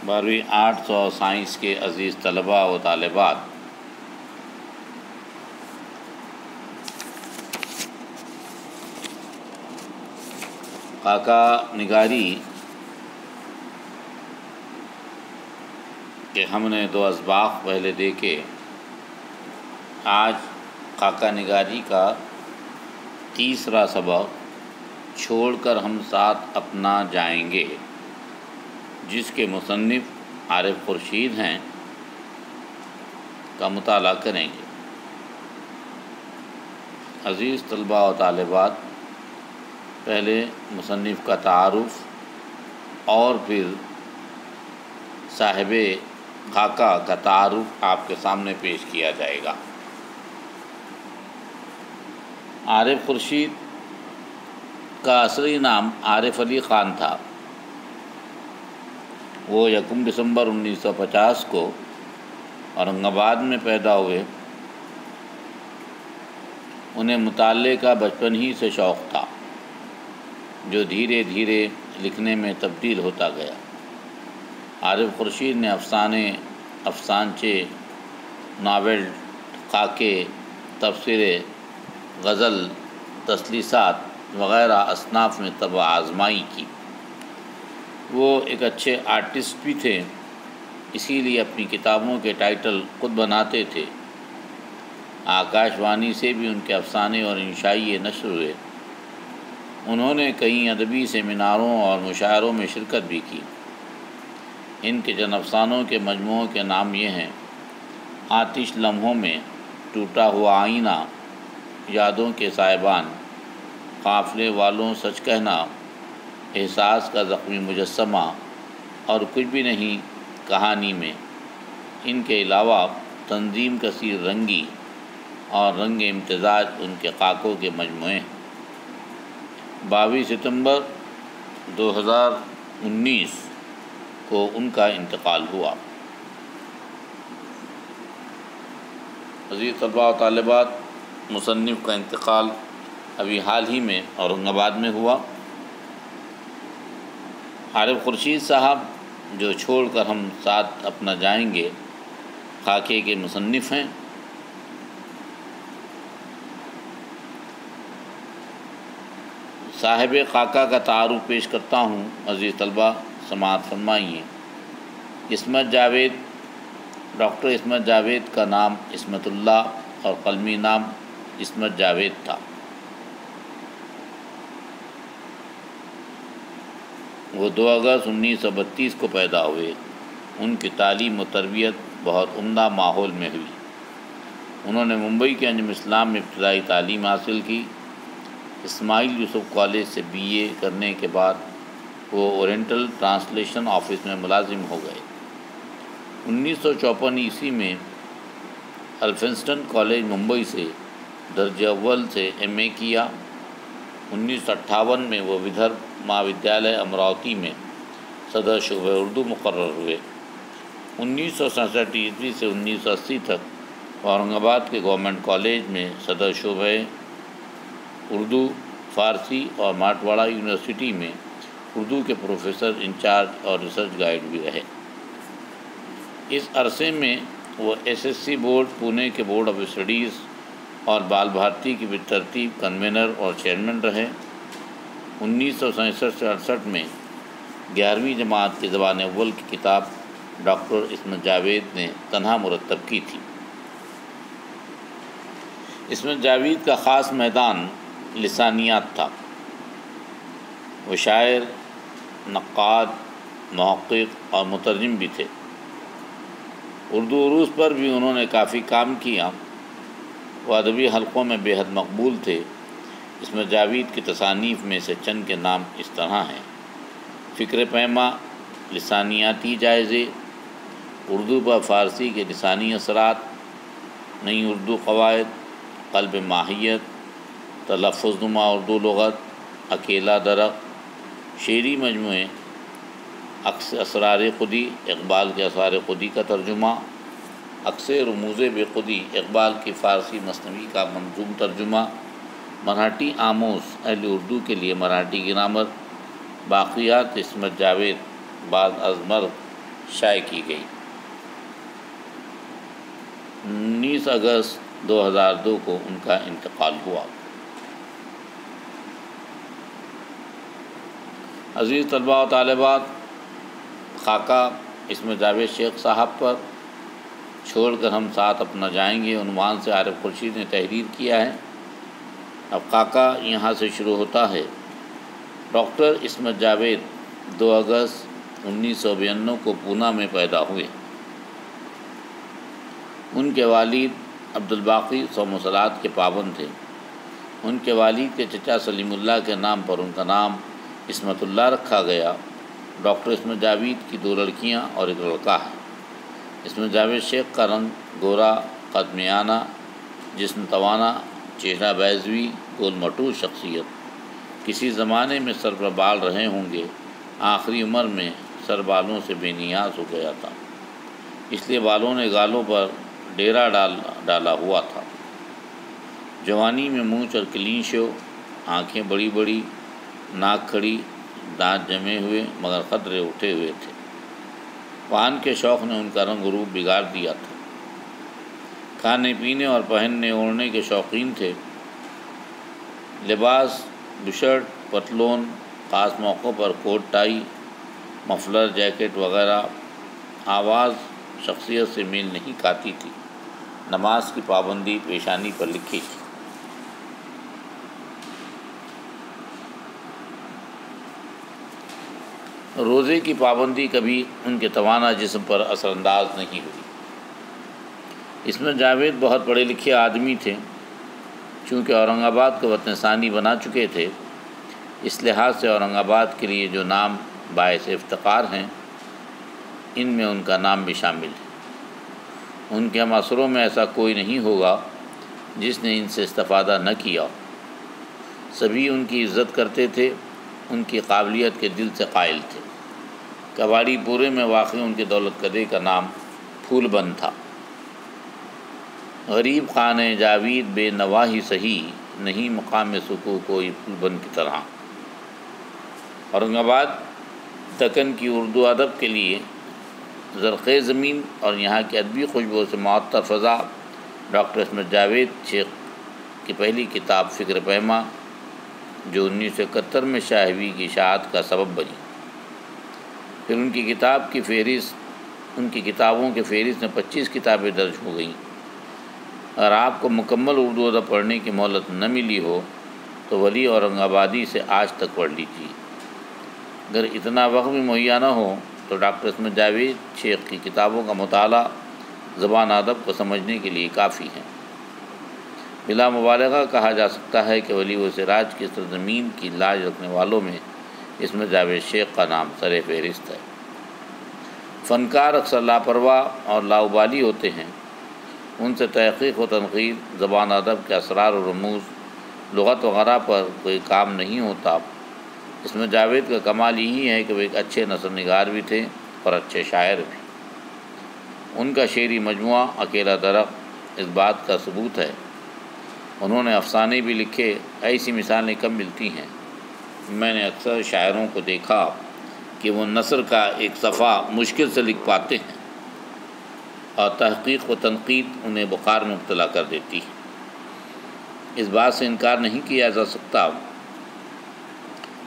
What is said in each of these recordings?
12ویں arts اور science کے عزیز طلباء و طالبات، خاکہ نگاری کہ ہم نے 2 اسباق پہلے دیکھے، آج خاکہ نگاری کا تیسرا سبق چھوڑ کر ہم ساتھ اپنا جائیں گے، جس کے مصنف عارف خورشید ہیں، کا مطالعہ کریں گے۔ عزیز طلباء و طالبات، پہلے مصنف کا تعارف اور پھر صاحب خاکہ کا تعارف آپ کے سامنے پیش کیا جائے گا۔ عارف خورشید کا اصلی نام عارف علی خان تھا۔ وہ 1 دسمبر 1950 کو اورنگ آباد میں پیدا ہوئے۔ انہیں مطالعے کا بچپن ہی سے شوق تھا، جو دھیرے دھیرے لکھنے میں تبدیل ہوتا گیا۔ عارف خورشید نے افسانچے، ناول، خاکے، تبصرے، غزل، تسلیسات وغیرہ اصناف میں طبع آزمائی کی۔ وہ ایک اچھے آرٹسٹ بھی تھے، اسی لیے اپنی کتابوں کے ٹائٹل خود بناتے تھے۔ آکاش وانی سے بھی ان کے افسانے اور انشائیے نشر ہوئے۔ انہوں نے کئی ادبی سیمیناروں اور مشاعروں میں شرکت بھی کی۔ ان کے چند افسانوں کے مجموعوں کے نام یہ ہیں: آتش لمحوں میں، ٹوٹا ہوا آئینہ، یادوں کے سائبان، قافلے والوں سچ کہنا، احساس کا زخمی مجسمہ اور کچھ بھی نہیں کہانی میں۔ ان کے علاوہ تنظیم کثیر رنگی اور رنگ امتزاج ان کے خاکوں کے مجموعے ہیں۔ 22 ستمبر 2019 کو ان کا انتقال ہوا۔ عزیز طلباء و طالبات، مصنف کا انتقال ابھی حال ہی میں اورنگ آباد میں ہوا۔ عارف خورشید صاحب، جو چھوڑ کر ہم ساتھ اپنا جائیں گے، خاکے کے مصنف ہیں۔ صاحب خاکہ کا تعارف پیش کرتا ہوں۔ عزیز طلباء سماعت فرمائیے۔ عصمت جاوید، ڈاکٹر عصمت جاوید کا نام عصمت اللہ اور قلمی نام عصمت جاوید تھا۔ وہ 2 اگست 1932 کو پیدا ہوئے۔ ان کی تعلیم و تربیت بہت عمدہ ماحول میں ہوئی۔ انہوں نے ممبئی کے انجم اسلام میں ابتدائی تعلیم حاصل کی۔ اسماعیل یوسف کالج سے BA کرنے کے بعد وہ اورینٹل ٹرانسلیشن آفس میں ملازم ہو گئے۔ 1954 عیسوی میں الفنسٹن کالج ممبئی سے درجہ اول سے MA کیا۔ 1958 میں وہ ودربھ مہاودیالیہ امراوتی میں صدر شعبہ اردو مقرر ہوئے۔ 1967 عیسوی سے 1980 تک اورنگ آباد کے گورنمنٹ کالج میں صدر شعبہ اردو، فارسی اور مراٹھواڑہ یونیورسٹی میں اردو کے پروفیسر انچارج اور ریسرچ گائیڈ بھی رہے۔ اس عرصے میں وہ SSC بورڈ، پونے کے بورڈ آف اسٹڈیز اور بال بھارتی کی بالترتیب کنوینر اور چیئرمین رہے۔ 1967 سے 68 میں 11ویں جماعت کی زبان اول کی کتاب ڈاکٹر عصمت جاوید نے تنہا مرتب کی تھی۔ عصمت جاوید کا خاص میدان لسانیات تھا۔ وہ شاعر، نقاد، محقق اور مترجم بھی تھے۔ اردو عروض پر بھی انہوں نے کافی کام کیا۔ وہ ادبی حلقوں میں بے حد مقبول تھے۔ عصمت جاوید کی تصانیف میں سے چند کے نام اس طرح ہیں: فکر پیما، لسانیاتی جائزے، اردو پر فارسی کے لسانی اثرات، نئی اردو قواعد، قلب ماہیت، تلفظ نما اردو لغت، اکیلا درخت، شعری مجموعے، اسرار خودی، اقبال کے اسرار خودی کا ترجمہ، عکس رموز بے خودی، اقبال کی فارسی مثنوی کا منظوم ترجمہ، مراٹھی آموز، اہل اردو کے لیے مراٹھی گرامر، باقیات عصمت جاوید، بعد از مرگ، شائع کی گئی۔ 19 اگست 2002 کو ان کا انتقال ہوا۔ عزیز طلباء و طالبات، خاکہ اسم جاوید شیخ صاحب پر چھوڑ کر ہم ساتھ اپنا جائیں گے عنوان سے عارف خورشید نے تحریر کیا ہے۔ اب خاکہ یہاں سے شروع ہوتا ہے۔ ڈاکٹر عصمت جاوید 2 اگست 1992 کو پونا میں پیدا ہوئے۔ ان کے والد عبدالباقی صوم و صلات کے پابند تھے۔ ان کے والد کے چچا سلیم اللہ کے نام پر ان کا نام عصمت اللہ رکھا گیا۔ ڈاکٹر عصمت جاوید کی 2 لڑکیاں اور 1 لڑکا ہے۔ عصمت جاوید شیخ کا رنگ گورا، قد میانہ، جسم توانا، چہرہ بیضوی، گول مٹوس شخصیت۔ کسی زمانے میں سر پر بال رہے ہوں گے، آخری عمر میں سر بالوں سے بے نیاز ہو گیا تھا، اس لیے بالوں نے گالوں پر ڈیرا ڈالا ہوا تھا۔ جوانی میں مونچھ اور کلین شو، آنکھیں بڑی بڑی، ناک کھڑی، دانت جمے ہوئے مگر خدرے اٹھے ہوئے تھے۔ پان کے شوق نے ان کا رنگ و روپ بگاڑ دیا تھا۔ کھانے پینے اور پہننے اوڑھنے کے شوقین تھے۔ لباس بشرٹ، پتلون، خاص موقعوں پر کوٹ ٹائی، مفلر، جیکٹ وغیرہ۔ آواز شخصیت سے میل نہیں کھاتی تھی۔ نماز کی پابندی پیشانی پر لکھی تھی۔ روزے کی پابندی کبھی ان کے توانا جسم پر اثر انداز نہیں ہوئی۔ عصمت جاوید بہت پڑھے لکھے آدمی تھے۔ چونکہ اورنگ آباد کو وطن ثانی بنا چکے تھے، اس لحاظ سے اورنگ آباد کے لیے جو نام باعث افتخار ہیں، ان میں ان کا نام بھی شامل ہے۔ ان کے ہم عصروں میں ایسا کوئی نہیں ہوگا جس نے ان سے استفادہ نہ کیا۔ سبھی ان کی عزت کرتے تھے، ان کی قابلیت کے دل سے قائل تھے۔ کباڑی پورے میں واقع ان کے دولت کدے کا نام پھول بند تھا۔ غریب خانِ جاوید بے نوا ہی سہی، نہیں مقام سکو کوئی پھول بند کی طرح۔ اورنگ آباد دکن کی اردو ادب کے لیے زرخیز زمین اور یہاں کی ادبی خوشبو سے معطر فضا ڈاکٹر عصمت جاوید شیخ کی پہلی کتاب فکر پیما، جو 1971 میں شائع ہوئی کی اشاعت کا سبب بنی۔ پھر ان کی کتابوں کے فہرست میں 25 کتابیں درج ہو گئیں۔ اگر آپ کو مکمل اردو ادب پڑھنے کی مہلت نہ ملی ہو تو ولی اورنگ آبادی سے آج تک پڑھ لیجیے۔ اگر اتنا وقت بھی مہیا نہ ہو تو ڈاکٹر عصمت جاوید شیخ کی کتابوں کا مطالعہ زبان ادب کو سمجھنے کے لیے کافی ہے۔ بلا مبالغہ کہا جا سکتا ہے کہ ولی و سراج کی سرزمین کی لاج رکھنے والوں میں عصمت جاوید شیخ کا نام سر فہرست ہے۔ فنکار اکثر لاپرواہ اور لاابالی ہوتے ہیں۔ ان سے تحقیق و تنقید، زبان ادب کے اسرار و رموز، لغت وغیرہ پر کوئی کام نہیں ہوتا۔ عصمت جاوید کا کمال یہی ہے کہ وہ ایک اچھے نثر نگار بھی تھے اور اچھے شاعر بھی۔ ان کا شعری مجموعہ اکیلا درخت اس بات کا ثبوت ہے۔ انہوں نے افسانے بھی لکھے۔ ایسی مثالیں کم ملتی ہیں۔ میں نے اکثر شاعروں کو دیکھا کہ وہ نثر کا ایک صفحہ مشکل سے لکھ پاتے ہیں اور تحقیق و تنقید انہیں بخار میں مبتلا کر دیتی ہے۔ اس بات سے انکار نہیں کیا جا سکتا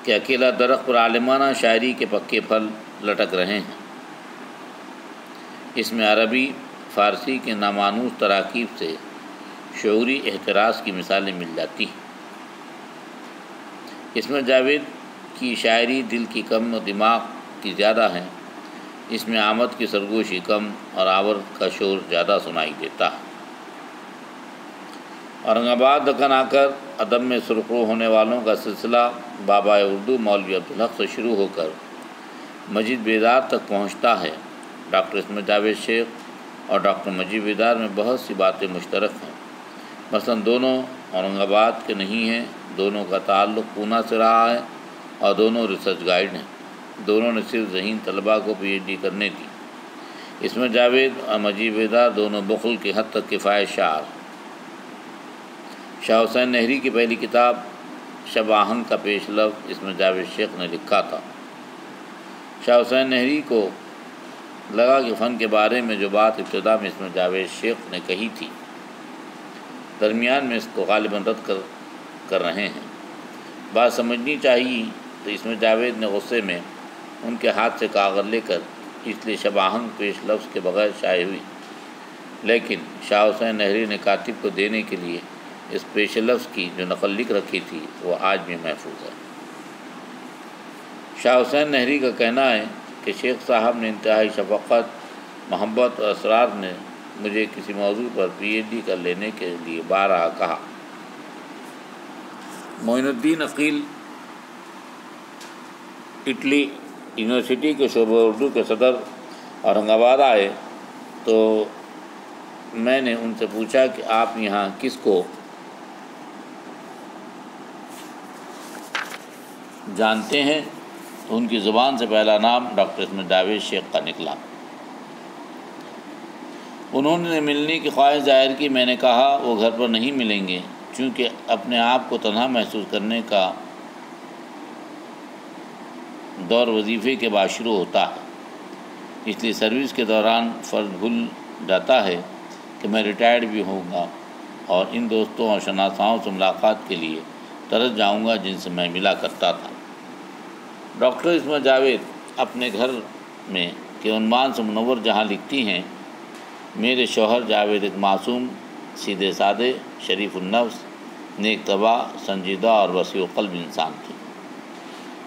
کہ اکیلا درخت پر عالمانہ شاعری کے پکے پھل لٹک رہے ہیں۔ اس میں عربی، فارسی کے نامانوس تراکیب سے شعوری احتراز کی مثالیں مل جاتی ہیں۔ عصمت جاوید کی شاعری دل کی کم و دماغ کی زیادہ ہے۔ اس میں آمد کی سرگوشی کم اور آورد کا شور زیادہ سنائی دیتا ہے۔ اورنگ آباد دکن آ کر ادب میں سرخرو ہونے والوں کا سلسلہ بابا اردو مولوی عبدالحق سے شروع ہو کر مجید بیدار تک پہنچتا ہے۔ ڈاکٹر عصمت جاوید شیخ اور ڈاکٹر مجید بیدار میں بہت سی باتیں مشترک ہیں۔ مثلا دونوں اورنگ آباد کے نہیں ہیں، دونوں کا تعلق پونا سے رہا ہے اور دونوں ریسرچ گائیڈ ہیں۔ دونوں نے صرف ذہین طلباء کو پی ایچ ڈی کرنے دی۔ عصمت جاوید اور مجید بیدار دونوں بخل کی حد تک کفایت شعر۔ شاہ حسین نہری کی پہلی کتاب شب آہنگ کا پیش لفظ عصمت جاوید شیخ نے لکھا تھا۔ شاہ حسین نہری کو لگا کہ فن کے بارے میں جو بات ابتدا میں اسمت جاوید شیخ نے کہی تھی، درمیان میں اس کو غالباً رد کر رہے ہیں۔ بات سمجھنی چاہیے تو اسمت جاوید نے غصے میں ان کے ہاتھ سے کاغذ لے کر اس لیے شب آہنگ پیش لفظ کے بغیر شائع ہوئی، لیکن شاہ حسین نہری نے کاتب کو دینے کے لیے اس پیش لفظ کی جو نقل لکھ رکھی تھی وہ آج بھی محفوظ ہے۔ شاہ حسین نہری کا کہنا ہے کہ شیخ صاحب نے انتہائی شفقت، محبت اور اصرار نے مجھے کسی موضوع پر پی ایچ ڈی کر لینے کے لیے بارہا کہا۔ معین الدین عقیل اٹلی یونیورسٹی کے شعبہ اردو کے صدر اورنگ آباد آئے تو میں نے ان سے پوچھا کہ آپ یہاں کس کو جانتے ہیں، تو ان کی زبان سے پہلا نام ڈاکٹر اسمت جاوید شیخ کا نکلا۔ انہوں نے ملنے کی خواہش ظاہر کی۔ میں نے کہا وہ گھر پر نہیں ملیں گے، چونکہ اپنے آپ کو تنہا محسوس کرنے کا دور وظیفے کے بعد شروع ہوتا ہے، اس لیے سروس کے دوران فرد بھول جاتا ہے کہ میں ریٹائرڈ بھی ہوں گا اور ان دوستوں اور شناساؤں سے ملاقات کے لیے ترس جاؤں گا جن سے میں ملا کرتا تھا۔ ڈاکٹر اسمت جاوید اپنے گھر میں کے عنوان سے منور جہاں لکھتی ہیں، میرے شوہر جاوید ایک معصوم، سیدھے سادے، شریف النفس، نیک طبع، سنجیدہ اور وسیع القلب انسان تھے۔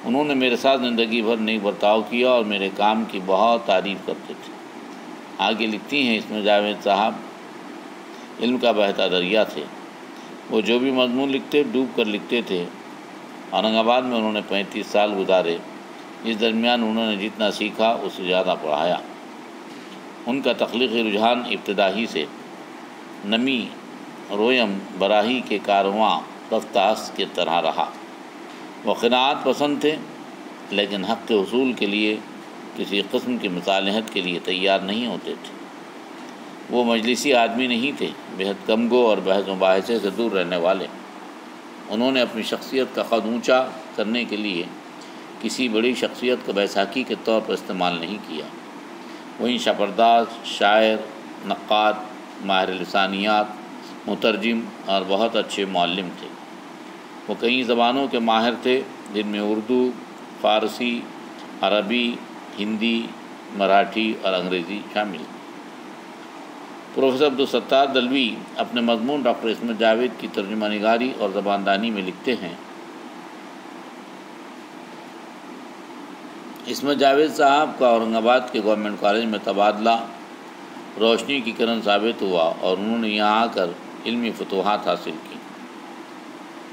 انہوں نے میرے ساتھ زندگی بھر نیک برتاؤ کیا اور میرے کام کی بہت تعریف کرتے تھے۔ آگے لکھتی ہیں، اسمت جاوید صاحب علم کا بہتا دریا تھے۔ وہ جو بھی مضمون لکھتے ڈوب کر لکھتے تھے۔ اورنگ آباد میں انہوں نے 35 سال گزارے۔ اس درمیان انہوں نے جتنا سیکھا اس سے زیادہ پڑھایا۔ ان کا تخلیقی رجحان ابتدا ہی سے نمی رویم براہی کے کارواں رفتاس کی طرح رہا۔ وہ قناعت پسند تھے، لیکن حق کے حصول کے لیے کسی قسم کی مصالحت کے لیے تیار نہیں ہوتے تھے۔ وہ مجلسی آدمی نہیں تھے، بہت کم گو اور بحث مباحثے سے دور رہنے والے۔ انہوں نے اپنی شخصیت کا قد اونچا کرنے کے لیے کسی بڑی شخصیت کو بیساکھی کے طور پر استعمال نہیں کیا۔ وہ انشا پرداز، شاعر، نقاد، ماہر لسانیات، مترجم اور بہت اچھے معلم تھے۔ وہ کئی زبانوں کے ماہر تھے، جن میں اردو، فارسی، عربی، ہندی، مراٹھی اور انگریزی شامل ہیں۔ پروفیسر عبدالستار دلوی اپنے مضمون ڈاکٹر اسمت جاوید کی ترجمہ نگاری اور زباندانی میں لکھتے ہیں، اسمت جاوید صاحب کا اورنگ آباد کے گورنمنٹ کالج میں تبادلہ روشنی کی کرن ثابت ہوا اور انہوں نے یہاں آ کر علمی فتوحات حاصل کی۔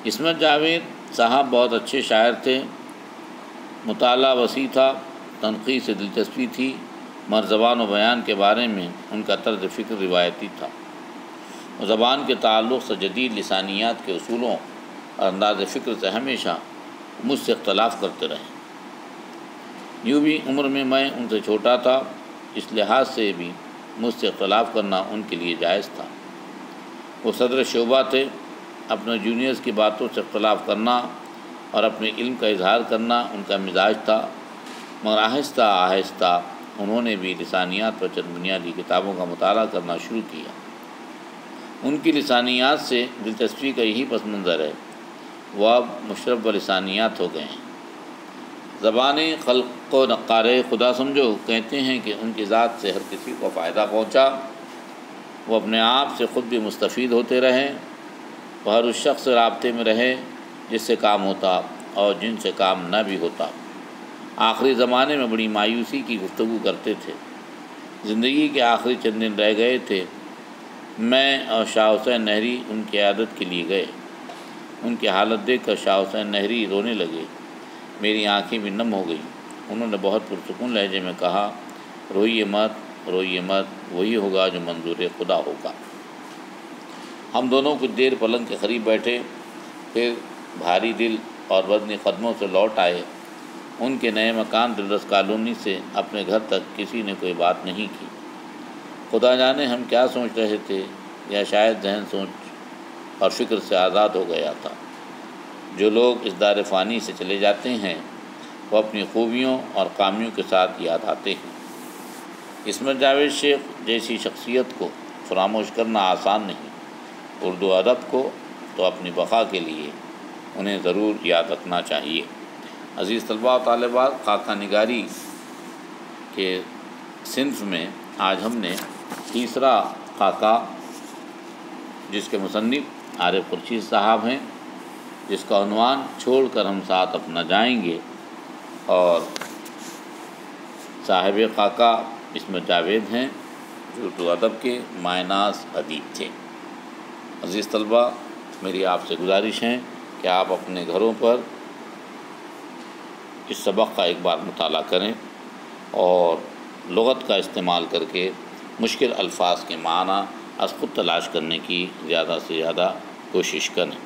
اسمت جاوید صاحب بہت اچھے شاعر تھے، مطالعہ وسیع تھا، تنقید سے دلچسپی تھی، مگر زبان و بیان کے بارے میں ان کا طرز فکر روایتی تھا۔ وہ زبان کے تعلق سے جدید لسانیات کے اصولوں اور انداز فکر سے ہمیشہ مجھ سے اختلاف کرتے رہے۔ یوں بھی عمر میں ان سے چھوٹا تھا، اس لحاظ سے بھی مجھ سے اختلاف کرنا ان کے لیے جائز تھا۔ وہ صدر شعبہ تھے، اپنے جونیئرز کی باتوں سے اختلاف کرنا اور اپنے علم کا اظہار کرنا ان کا مزاج تھا، مگر آہستہ آہستہ انہوں نے بھی لسانیات پر چند بنیادی کتابوں کا مطالعہ کرنا شروع کیا۔ ان کی لسانیات سے دلچسپی کا یہی پس منظر ہے، وہ اب مشرب و لسانیات ہو گئے ہیں۔ زبان خلق و نقار خدا سمجھو کہتے ہیں کہ ان کی ذات سے ہر کسی کو فائدہ پہنچا، وہ اپنے آپ سے خود بھی مستفید ہوتے رہے، وہ ہر اس شخص سے رابطے میں رہے جس سے کام ہوتا اور جن سے کام نہ بھی ہوتا۔ آخری زمانے میں بڑی مایوسی کی گفتگو کرتے تھے۔ زندگی کے آخری چند دن رہ گئے تھے، میں اور شاہ حسین نہری ان کی عیادت کے لیے گئے۔ ان کی حالت دیکھ کر شاہ حسین نہری رونے لگے، میری آنکھیں بھی نم ہو گئیں۔ انہوں نے بہت پرسکون لہجے میں کہا، روئیے مت، روئیے مت، وہی ہوگا جو منظور خدا ہوگا۔ ہم دونوں کچھ دیر پلنگ کے قریب بیٹھے، پھر بھاری دل اور وزنی قدموں سے لوٹ آئے۔ ان کے نئے مکان دلرس کالونی سے اپنے گھر تک کسی نے کوئی بات نہیں کی۔ خدا جانے ہم کیا سوچ رہے تھے، یا شاید ذہن سوچ اور فکر سے آزاد ہو گیا تھا۔ جو لوگ اس دار فانی سے چلے جاتے ہیں وہ اپنی خوبیوں اور خامیوں کے ساتھ یاد آتے ہیں۔ اسمت جاوید شیخ جیسی شخصیت کو فراموش کرنا آسان نہیں۔ اردو ادب کو تو اپنی بقا کے لیے انہیں ضرور یاد رکھنا چاہیے۔ عزیز طلباء و طالبات، خاکہ نگاری کے صنف میں آج ہم نے تیسرا خاکہ، جس کے مصنف عارف خورشید صاحب ہیں، جس کا عنوان چھوڑ کر ہم ساتھ اپنا جائیں گے، اور صاحب خاکہ اسمت جاوید ہیں، جو اردو ادب کے مایہ ناز ادیب تھے۔ عزیز طلباء، میری آپ سے گزارش ہے کہ آپ اپنے گھروں پر اس سبق کا ایک بار مطالعہ کریں اور لغت کا استعمال کر کے مشکل الفاظ کے معنی از خود تلاش کرنے کی زیادہ سے زیادہ کوشش کریں۔